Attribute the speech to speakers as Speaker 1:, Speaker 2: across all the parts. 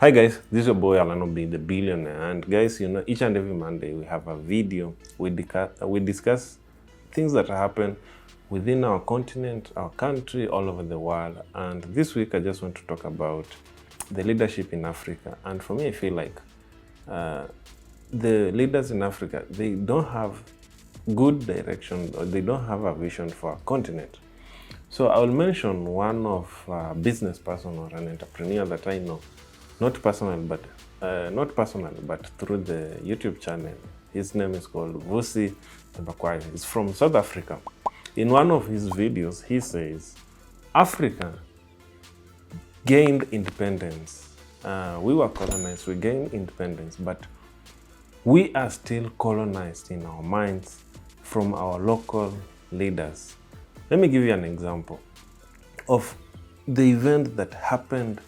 Speaker 1: Hi guys, this is your boy Alano B, the billionaire. And guys, each and every Monday we have a video. We discuss things that happen within our continent, our country, all over the world. And this week I just want to talk about the leadership in Africa. And for me, I feel like the leaders in Africa, they don't have good direction, or they don't have a vision for our continent. So I will mention one of a business person or an entrepreneur that I know, not personally, but through the YouTube channel. His name is called Vusi Tabakwai. He's from South Africa. In one of his videos, he says, Africa gained independence. We were colonized, we gained independence, but we are still colonized in our minds from our local leaders. Let me give you an example of the event that happened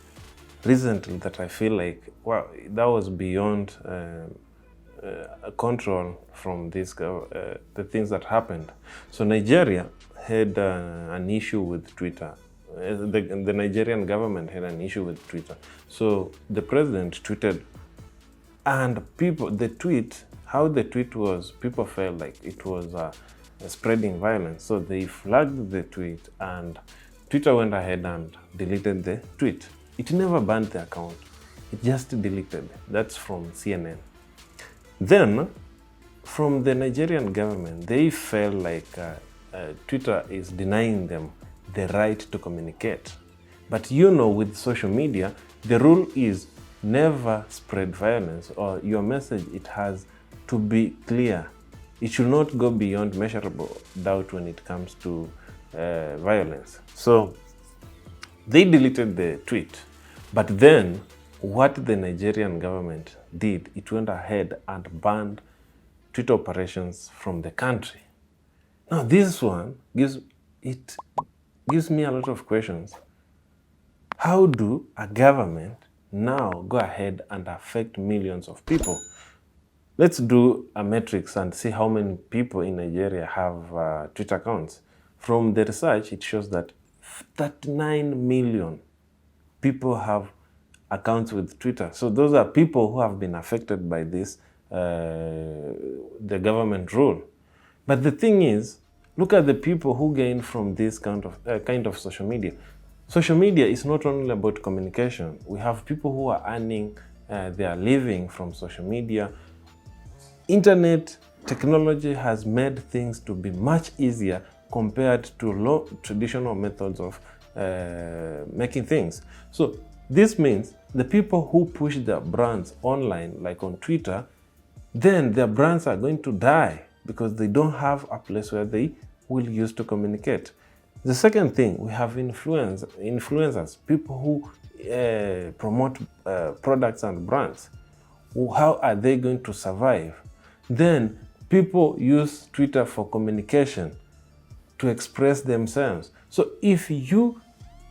Speaker 1: recently that I feel like, wow, that was beyond control from the things that happened. So Nigeria had an issue with Twitter. The Nigerian government had an issue with Twitter. So the president tweeted, and how the tweet was, people felt like it was spreading violence. So they flagged the tweet, and Twitter went ahead and deleted the tweet. It never banned the account, it just deleted. That's from CNN. Then, from the Nigerian government, they felt like Twitter is denying them the right to communicate. But with social media, the rule is never spread violence, or your message, it has to be clear. It should not go beyond measurable doubt when it comes to violence. So they deleted the tweet. But then what the Nigerian government did, it went ahead and banned Twitter operations from the country. Now this one gives me a lot of questions. How do a government now go ahead and affect millions of people? Let's do a matrix and see how many people in Nigeria have Twitter accounts. From the research, it shows that 39 million people have accounts with Twitter. So those are people who have been affected by this, the government rule. But the thing is, look at the people who gain from this kind of social media. Social media is not only about communication. We have people who are earning their living from social media. Internet technology has made things to be much easier compared to traditional methods of making things. So this means the people who push their brands online, like on Twitter, then their brands are going to die because they don't have a place where they will use to communicate. The second thing, we have influencers, people who promote products and brands. How are they going to survive? Then people use Twitter for communication, to express themselves. So if you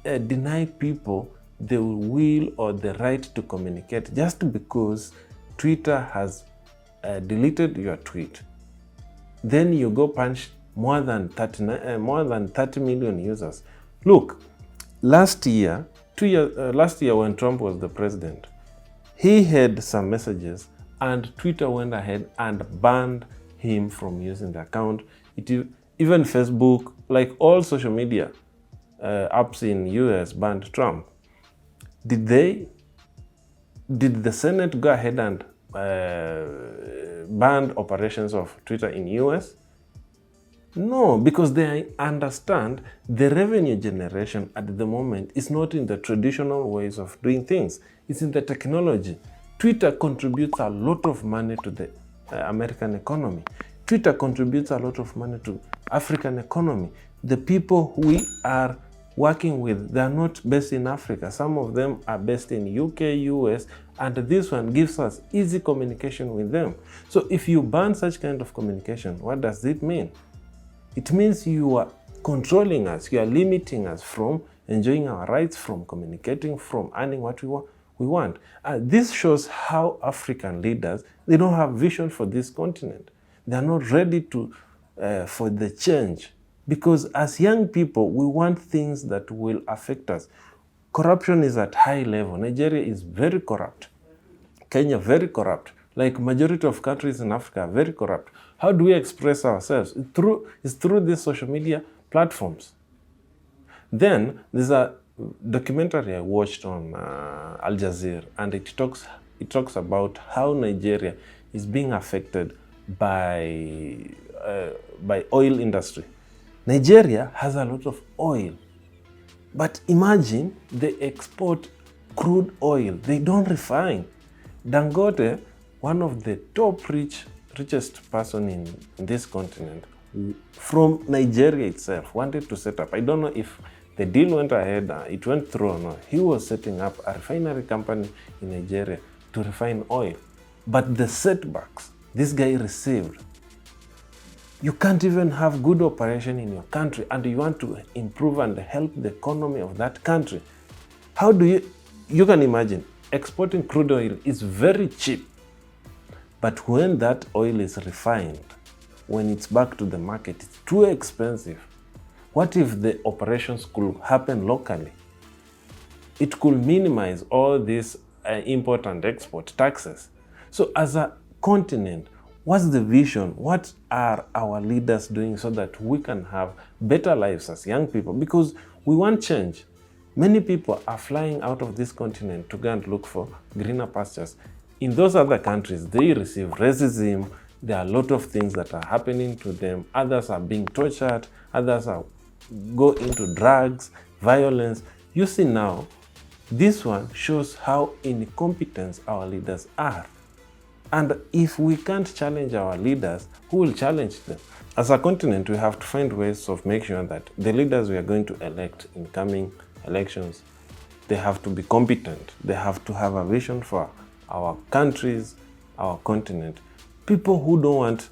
Speaker 1: deny people the will or the right to communicate just because Twitter has deleted your tweet, then you go punch more than 30 million users. Look, last year when Trump was the president, he had some messages and Twitter went ahead and banned him from using the account. Even Facebook, like all social media apps in US, banned Trump. Did the Senate go ahead and ban operations of Twitter in US? No, because they understand the revenue generation at the moment is not in the traditional ways of doing things. It's in the technology. Twitter contributes a lot of money to the American economy. Twitter contributes a lot of money to African economy. The people we are working with, they are not based in Africa. Some of them are based in UK, US, and this one gives us easy communication with them. So if you ban such kind of communication, what does it mean? It means you are controlling us, you are limiting us from enjoying our rights, from communicating, from earning what we want. This shows how African leaders, they don't have vision for this continent. They are not ready for the change. Because as young people, we want things that will affect us. Corruption is at high level. Nigeria is very corrupt. Kenya, very corrupt. Like majority of countries in Africa, very corrupt. How do we express ourselves? It's through these social media platforms. Then there's a documentary I watched on Al Jazeera, and it talks about how Nigeria is being affected by oil industry. Nigeria has a lot of oil, but imagine they export crude oil. They don't refine. Dangote, one of the top richest person in this continent, from Nigeria itself, wanted to set up. I don't know if the deal went ahead, it went through or not. He was setting up a refinery company in Nigeria to refine oil. But the setbacks this guy received, you can't even have good operation in your country and you want to improve and help the economy of that country. How do you can imagine, exporting crude oil is very cheap. But when that oil is refined, when it's back to the market, it's too expensive. What if the operations could happen locally? It could minimize all these import and export taxes. So as a continent, what's the vision? What are our leaders doing so that we can have better lives as young people? Because we want change. Many people are flying out of this continent to go and look for greener pastures. In those other countries, they receive racism. There are a lot of things that are happening to them. Others are being tortured. Others go into drugs, violence. You see now, this one shows how incompetent our leaders are. And if we can't challenge our leaders, who will challenge them? As a continent, we have to find ways of making sure that the leaders we are going to elect in coming elections, they have to be competent. They have to have a vision for our countries, our continent. People who don't want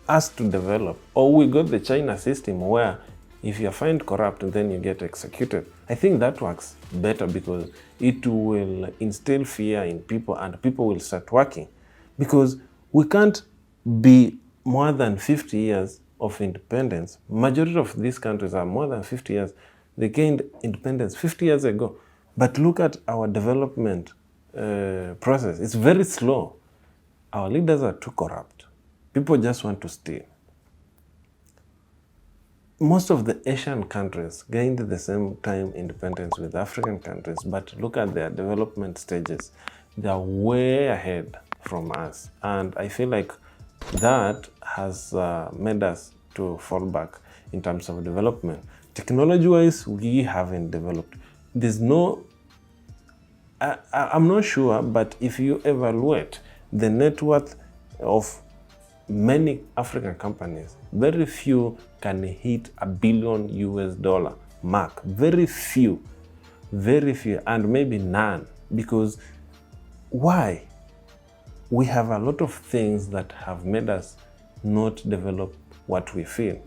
Speaker 1: us to develop, or we got the China system where if you find corrupt, then you get executed. I think that works better because it will instill fear in people and people will start working. Because we can't be more than 50 years of independence. Majority of these countries are more than 50 years. They gained independence 50 years ago. But look at our development process. It's very slow. Our leaders are too corrupt. People just want to steal. Most of the Asian countries gained the same time independence with African countries, but look at their development stages. They are way ahead from us. And I feel like that has made us to fall back in terms of development. Technology-wise, we haven't developed. There's no, I'm not sure, but if you evaluate the net worth of many African companies, very few can hit $1 billion mark. Very few, and maybe none. Because why? We have a lot of things that have made us not develop what we feel.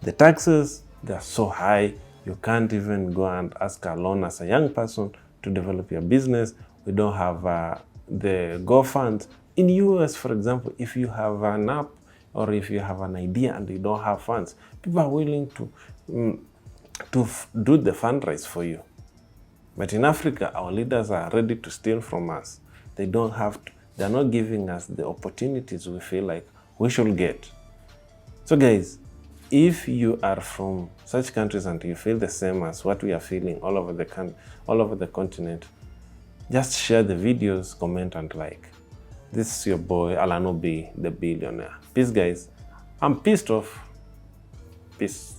Speaker 1: The taxes, they're so high, you can't even go and ask a loan as a young person to develop your business. We don't have the Go funds. In US, for example, if you have an app or if you have an idea and you don't have funds, people are willing to do the fundraise for you. But in Africa, our leaders are ready to steal from us. They're not giving us the opportunities we feel like we should get. So guys, if you are from such countries and you feel the same as what we are feeling all over the continent, just share the videos, comment and like. This is your boy, Alano B, the billionaire. Peace guys. I'm pissed off. Peace.